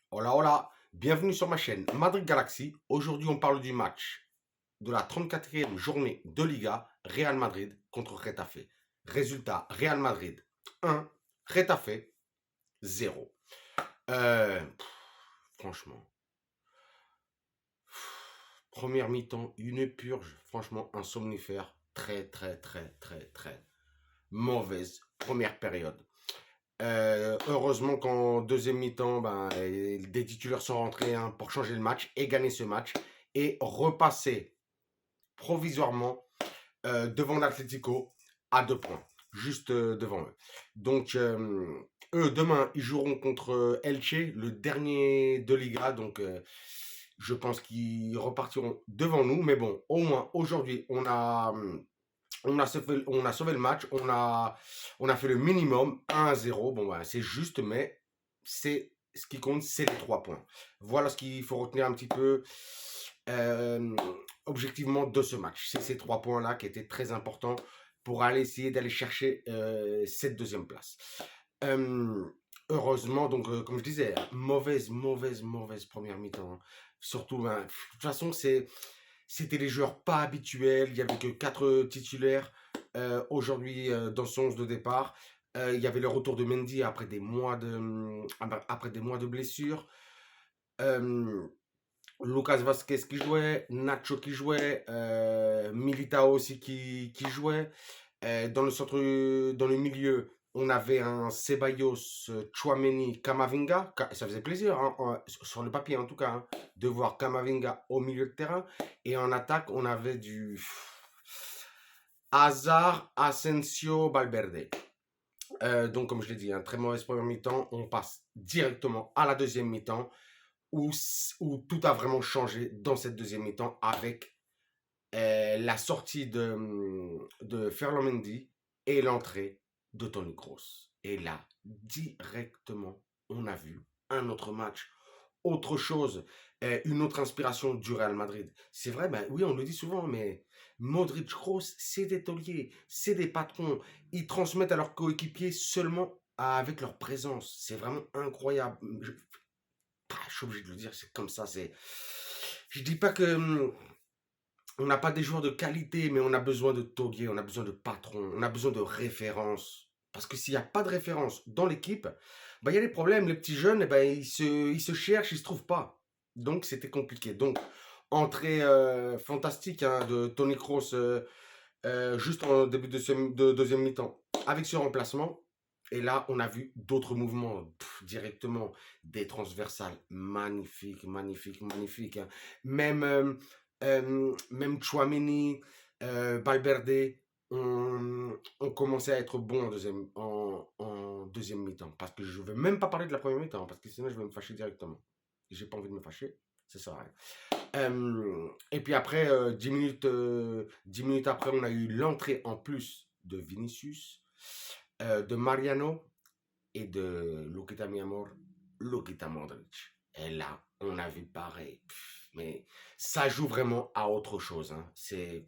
Hola, hola, bienvenue sur ma chaîne Madrid Galaxy. Aujourd'hui, on parle du match de la 34e journée de Liga, Real Madrid contre Getafe. Résultat, Real Madrid 1, Getafe 0. Franchement, première mi-temps, une purge, franchement, un somnifère très mauvaise première période. Heureusement qu'en deuxième mi-temps, des titulaires sont rentrés pour changer le match et gagner ce match et repasser provisoirement devant l'Atlético à 2 points, juste devant eux. Donc, eux, demain, ils joueront contre Elche, le dernier de Liga. Donc, je pense qu'ils repartiront devant nous. Mais bon, au moins, aujourd'hui, on a sauvé le match, on a fait le minimum 1-0. Bon, bah, c'est juste, mais c'est ce qui compte, c'est les 3 points. Voilà ce qu'il faut retenir un petit peu euh, objectivement de ce match. C'est ces 3 points-là qui étaient très importants pour aller essayer d'aller chercher cette deuxième place. Euh, Heureusement, donc, comme je disais, mauvaise première mi-temps, hein. Surtout, de toute façon, c'était les joueurs pas habituels. Il n'y avait que 4 titulaires aujourd'hui dans son 11 de départ. Il y avait le retour de Mendy après des mois de blessure. Euh, Lucas Vasquez qui jouait, Nacho qui jouait, Militao aussi qui jouait. Dans le centre, dans le milieu, on avait un Ceballos, Chouameni, Camavinga. Ça faisait plaisir, hein, sur le papier en tout cas, hein, de voir Camavinga au milieu de terrain. Et en attaque, on avait du Hazard, Asensio, Valverde. Donc, comme je l'ai dit, un très mauvaise première mi-temps. On passe directement à la deuxième mi-temps où, où tout a vraiment changé dans cette deuxième mi-temps avec la sortie de Ferland Mendy et l'entrée de Toni Kroos. Et là, directement, on a vu un autre match, autre chose, une autre inspiration du Real Madrid. C'est vrai, ben oui, on le dit souvent, mais Modric, Kroos, c'est des tauliers, c'est des patrons. Ils transmettent à leurs coéquipiers seulement avec leur présence. C'est vraiment incroyable. Je suis obligé de le dire, c'est comme ça. Je dis pas que on n'a pas des joueurs de qualité, mais on a besoin de tauliers, on a besoin de patrons, on a besoin de références. Parce que s'il n'y a pas de référence dans l'équipe, il y a des problèmes. Les petits jeunes, ils se cherchent, ils ne se trouvent pas. Donc, c'était compliqué. Donc, entrée fantastique, hein, de Toni Kroos juste en début de deuxième mi-temps. Avec ce remplacement, et là, on a vu d'autres mouvements directement, des transversales magnifiques, hein. Même Chouameni, Valverde, on commençait à être bons en deuxième mi-temps. Parce que je ne veux même pas parler de la première mi-temps, parce que sinon je vais me fâcher directement. J'ai pas envie de me fâcher, ça sert à rien. Et puis après, 10 minutes après, on a eu l'entrée en plus de Vinicius, de Mariano et de Lukita Miamor, Lukita Modric. Et là, on a vu pareil. Mais ça joue vraiment à autre chose, hein. C'est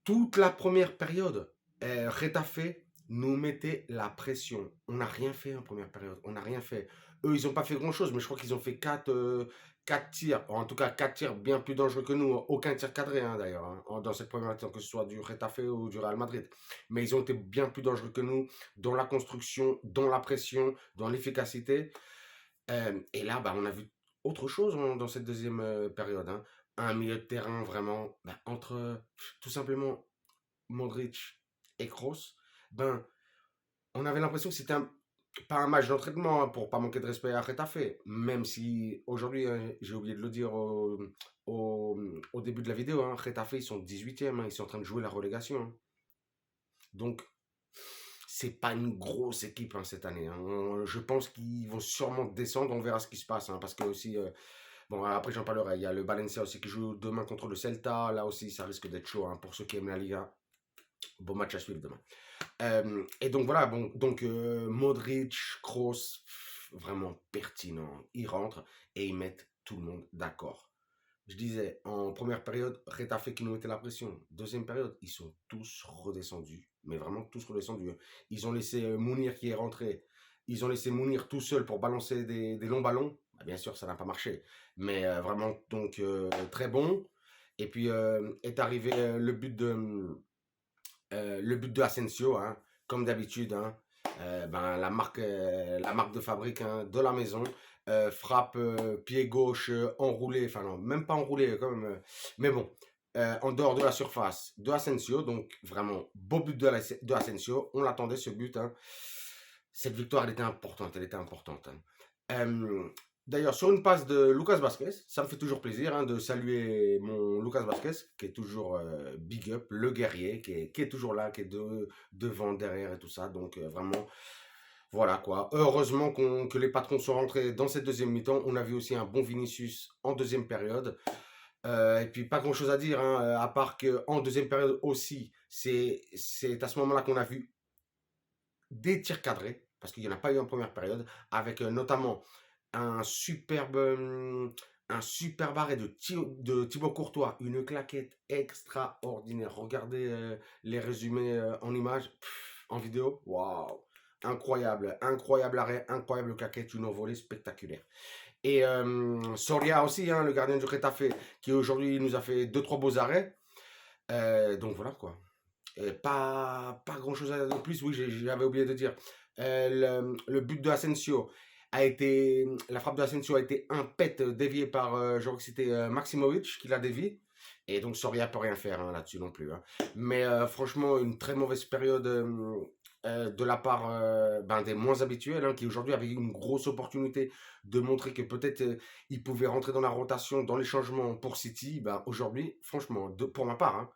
toute la première période. Retafe nous mettait la pression. On n'a rien fait en première période. On n'a rien fait. Eux, ils n'ont pas fait grand-chose, mais je crois qu'ils ont fait 4 tirs. En tout cas, 4 tirs bien plus dangereux que nous. Aucun tir cadré, hein, d'ailleurs, hein, dans cette première mi-temps, que ce soit du Retafe ou du Real Madrid. Mais ils ont été bien plus dangereux que nous dans la construction, dans la pression, dans l'efficacité. Et là, on a vu autre chose, hein, dans cette deuxième période, hein. Un milieu de terrain vraiment entre tout simplement Modric et Kroos. On avait l'impression que c'était pas un match d'entraînement, hein, pour pas manquer de respect à Retafe. Même si aujourd'hui, hein, j'ai oublié de le dire au début de la vidéo, hein, Retafe, ils sont 18e, hein, ils sont en train de jouer la relégation, hein. Donc, c'est pas une grosse équipe, hein, cette année, hein. Je pense qu'ils vont sûrement descendre, on verra ce qui se passe, hein, parce que aussi, bon, après j'en parlerai, il y a le Valencia aussi qui joue demain contre le Celta, là aussi ça risque d'être chaud, hein, pour ceux qui aiment la Liga. Bon match à suivre demain. Et donc voilà, bon, donc Modric, Kroos, vraiment pertinent. Ils rentrent et ils mettent tout le monde d'accord. Je disais, en première période, Retafe qui nous mettait la pression. Deuxième période, ils sont tous redescendus. Mais vraiment tous redescendus, hein. Ils ont laissé Mounir qui est rentré. ils ont laissé Mounir tout seul pour balancer des longs ballons. Bah, bien sûr, ça n'a pas marché. Mais vraiment, donc, très bon. Et puis est arrivé le but de Asensio, hein, comme d'habitude. Hein. Ben, la marque de fabrique, hein, de la maison. Frappe pied gauche enroulé, enfin non, même pas enroulé, quand même. Mais bon, en dehors de la surface de Asensio, donc vraiment beau but de Asensio. On l'attendait ce but. Hein. Cette victoire, elle était importante, elle était importante. Hein. Euh, D'ailleurs, sur une passe de Lucas Vasquez, ça me fait toujours plaisir, hein, de saluer mon Lucas Vasquez, qui est toujours big up, le guerrier, qui est toujours là, qui est devant, derrière et tout ça. Donc vraiment, voilà quoi. Heureusement que les patrons sont rentrés dans cette deuxième mi-temps. On a vu aussi un bon Vinicius en deuxième période. Et puis pas grand-chose à dire, hein, à part qu'en deuxième période aussi, c'est à ce moment-là qu'on a vu des tirs cadrés, parce qu'il n'y en a pas eu en première période, avec notamment un superbe arrêt de Thibaut Courtois, une claquette extraordinaire. Regardez les résumés en images, en vidéo, waouh, incroyable, incroyable arrêt, incroyable claquette, une volée spectaculaire. Et Soria aussi, hein, le gardien du Retafe, qui aujourd'hui nous a fait deux trois beaux arrêts. Donc voilà quoi. Pas grand chose à dire de plus. Oui, j'avais oublié de dire. Le but de Asensio la frappe de Asensio a été un pet dévié par, je crois que c'était Maximovic qui l'a dévié. Et donc Soria peut rien faire, hein, là-dessus non plus. Hein. Mais franchement, une très mauvaise période de la part ben, des moins habituels, hein, qui aujourd'hui avaient une grosse opportunité de montrer que peut-être ils pouvaient rentrer dans la rotation, dans les changements pour City. Ben, aujourd'hui, franchement, pour ma part, hein,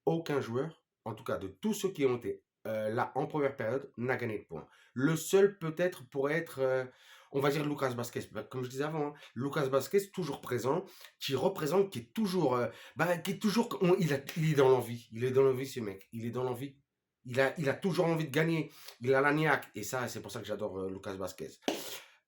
aucun joueur, en tout cas de tous ceux qui ont été là en première période, n'a gagné de points. Le seul peut-être pourrait être, on va dire Lucas Vasquez. Bah, comme je disais avant, hein, Lucas Vasquez toujours présent, qui représente, qui est toujours, il est dans l'envie. Il est dans l'envie ce mec. Il est dans l'envie. Il a toujours envie de gagner. Il a la niaque. Et ça, c'est pour ça que j'adore Lucas Vasquez.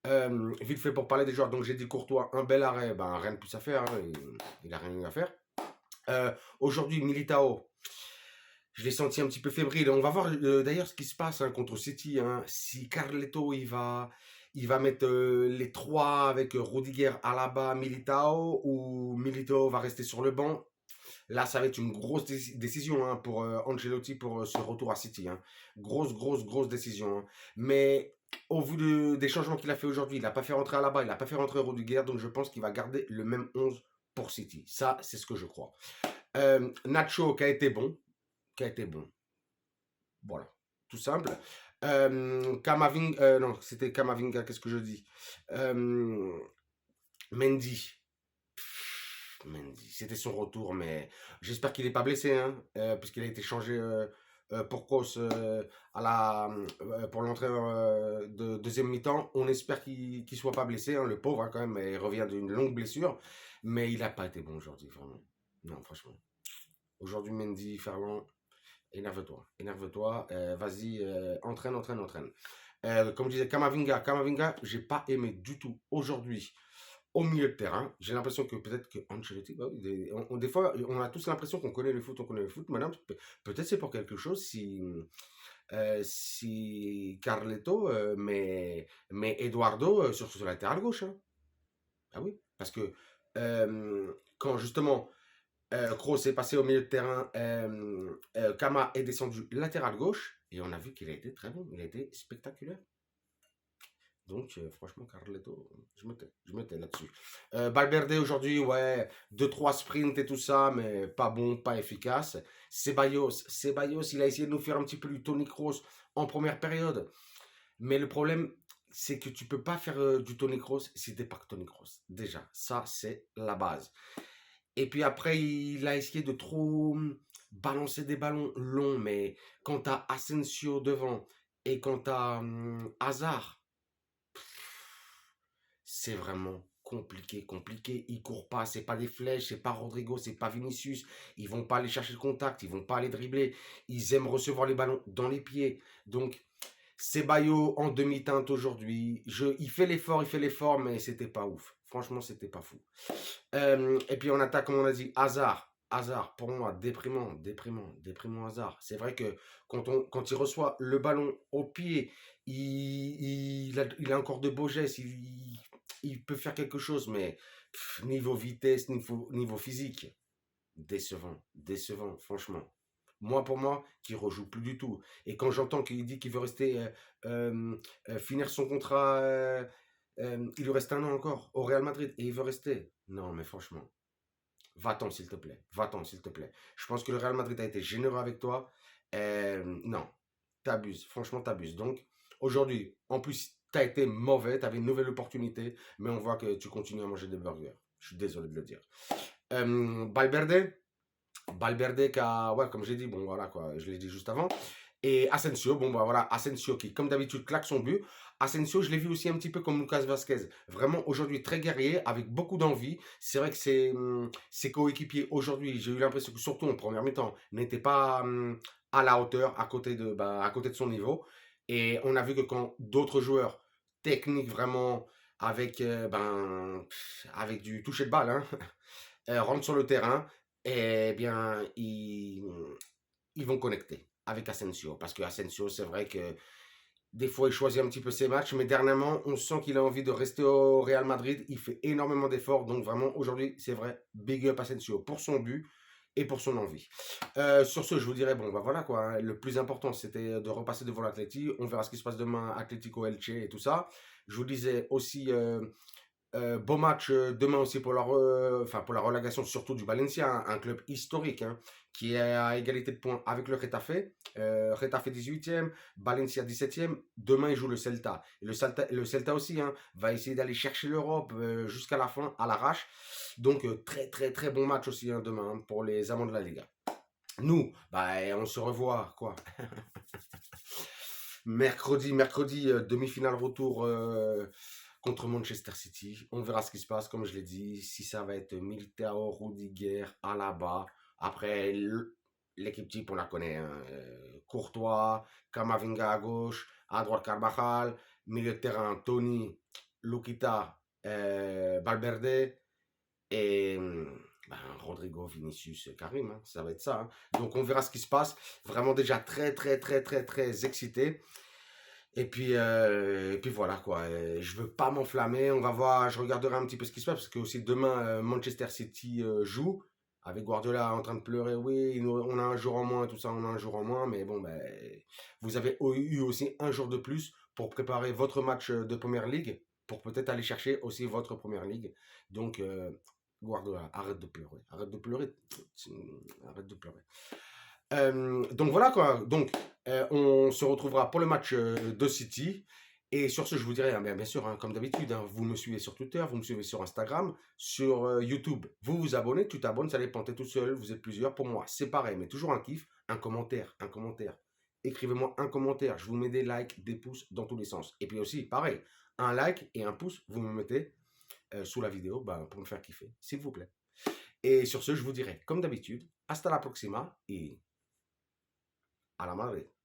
Vite fait pour parler des joueurs. Donc j'ai dit Courtois, un bel arrêt. Ben, rien de plus à faire. Hein, il a rien à faire. Aujourd'hui, Militao, je l'ai senti un petit peu fébrile. On va voir d'ailleurs ce qui se passe, hein, contre City. Hein. Si Carleto il va mettre les trois avec Rudiger, Alaba, Militao, ou Militao va rester sur le banc. Là, ça va être une grosse décision, hein, pour Ancelotti pour ce retour à City. Hein. Grosse, grosse, grosse décision. Hein. Mais au vu des changements qu'il a fait aujourd'hui, il n'a pas fait rentrer Alaba, il n'a pas fait rentrer Rudiger, donc je pense qu'il va garder le même 11 pour City. Ça, c'est ce que je crois. Nacho qui a été bon. Qui a été bon. Voilà. Tout simple. Kamavinga. Non, c'était Kamavinga, qu'est-ce que je dis Mendy. Mendy. C'était son retour, mais j'espère qu'il n'est pas blessé, hein, puisqu'il a été changé pour Kroos pour l'entraîneur de deuxième mi-temps. On espère qu'il ne soit pas blessé, hein, le pauvre, hein, quand même. Il revient d'une longue blessure, mais il n'a pas été bon aujourd'hui, vraiment. Non, franchement. Aujourd'hui, Mendy, Ferland, énerve-toi. Énerve-toi. Vas-y, entraîne, entraîne, entraîne. Comme je disais, Kamavinga, j'ai pas aimé du tout aujourd'hui au milieu de terrain. J'ai l'impression que peut-être que Ancelotti, bah oui, des fois, on a tous l'impression qu'on connaît le foot, on connaît le foot. Madame, peut-être c'est pour quelque chose si Carleto mais Eduardo sur ce latéral gauche. Hein. Ah oui, parce que quand justement Kroos est passé au milieu de terrain. Kama est descendu latéral gauche. Et on a vu qu'il a été très bon. Il a été spectaculaire. Donc, franchement, Carleto, je me tais là-dessus. Valverde aujourd'hui, ouais, 2-3 sprints et tout ça, mais pas bon, pas efficace. Ceballos, il a essayé de nous faire un petit peu du Toni Kroos en première période. Mais le problème, c'est que tu peux pas faire du Toni Kroos si t'es pas que Toni Kroos. Déjà, ça, c'est la base. Et puis après, il a essayé de trop balancer des ballons longs. Mais quand tu as Asensio devant et quand tu as Hazard, c'est vraiment compliqué, compliqué. Ils courent pas, c'est pas des flèches, c'est pas Rodrigo, c'est pas Vinicius. Ils vont pas aller chercher le contact, ils vont pas aller dribbler. Ils aiment recevoir les ballons dans les pieds. Donc, Ceballos en demi-teinte aujourd'hui. Il fait l'effort, mais c'était pas ouf. Franchement, c'était pas fou. Et puis on attaque, comme on a dit, Hazard. Hazard, pour moi, déprimant Hazard. C'est vrai que quand il reçoit le ballon au pied, il a encore de beaux gestes, il peut faire quelque chose, mais niveau vitesse, niveau physique, décevant, décevant, franchement. Moi, pour moi, qui rejoue plus du tout. Et quand j'entends qu'il dit qu'il veut rester, finir son contrat, il lui reste un an encore au Real Madrid et il veut rester. Non, mais franchement, va-t'en s'il te plaît. Va-t'en s'il te plaît. Je pense que le Real Madrid a été généreux avec toi. Non, t'abuses. Franchement, t'abuses. Donc, aujourd'hui, en plus, t'as été mauvais. T'avais une nouvelle opportunité. Mais on voit que tu continues à manger des burgers. Je suis désolé de le dire. Valverde. Valverde qui a, ouais, comme j'ai dit, bon voilà quoi, je l'ai dit juste avant. Et Asensio, bon bah voilà, Asensio qui, comme d'habitude, claque son but. Asensio, je l'ai vu aussi un petit peu comme Lucas Vasquez. Vraiment, aujourd'hui, très guerrier, avec beaucoup d'envie. C'est vrai que ses coéquipiers, aujourd'hui, j'ai eu l'impression que, surtout en première mi-temps, n'étaient pas à la hauteur, à côté de son niveau. Et on a vu que quand d'autres joueurs techniques, vraiment, avec, avec du toucher de balle, hein, rentrent sur le terrain, eh bien, ils vont connecter avec Asensio. Parce que Asensio, c'est vrai que des fois, il choisit un petit peu ses matchs, mais dernièrement, on sent qu'il a envie de rester au Real Madrid. Il fait énormément d'efforts. Donc, vraiment, aujourd'hui, c'est vrai, big up Asensio pour son but et pour son envie. Sur ce, je vous dirais, bon, bah voilà quoi. Hein, le plus important, c'était de repasser devant l'Atleti. On verra ce qui se passe demain, Atlético Elche et tout ça. Je vous disais aussi, beau match demain aussi pour pour la relégation, surtout du Valencia, hein, un club historique hein, qui est à égalité de points avec le Getafe. Getafe 18e, Valencia 17e. Demain, il joue le Celta. Et le Celta aussi hein, va essayer d'aller chercher l'Europe jusqu'à la fin, à l'arrache. Donc, très, très, très bon match aussi hein, demain hein, pour les amants de la Liga. Nous, bah, on se revoit quoi mercredi, demi-finale retour contre Manchester City. On verra ce qui se passe, comme je l'ai dit. Si ça va être Militao, Rudiger, Alaba. Après, l'équipe type, on la connaît. Hein. Courtois, Kamavinga à gauche, à droite Carvajal, milieu de terrain Tony, Lukita, Valverde et Rodrigo, Vinicius, Karim. Hein. Ça va être ça. Hein. Donc on verra ce qui se passe. Vraiment déjà très très très très très excité. Et puis voilà quoi. Je veux pas m'enflammer. On va voir. Je regarderai un petit peu ce qui se passe parce que aussi demain Manchester City joue avec Guardiola en train de pleurer. Oui, on a un jour en moins, tout ça, on a un jour en moins. Mais bon, ben, vous avez eu aussi un jour de plus pour préparer votre match de Première Ligue pour peut-être aller chercher aussi votre Première Ligue. Donc Guardiola, arrête de pleurer, arrête de pleurer, arrête de pleurer. Donc voilà quoi. Donc on se retrouvera pour le match de City. Et sur ce, je vous dirais, hein, bien sûr, hein, comme d'habitude, hein, vous me suivez sur Twitter, vous me suivez sur Instagram, sur YouTube, vous vous abonnez, tu t'abonnes, ça dépend, t'es tout seul, vous êtes plusieurs. Pour moi, c'est pareil, mais toujours un kiff, un commentaire, un commentaire. Écrivez-moi un commentaire, je vous mets des likes, des pouces dans tous les sens. Et puis aussi, pareil, un like et un pouce, vous me mettez sous la vidéo pour me faire kiffer, s'il vous plaît. Et sur ce, je vous dirais, comme d'habitude, hasta la próxima et à la madre.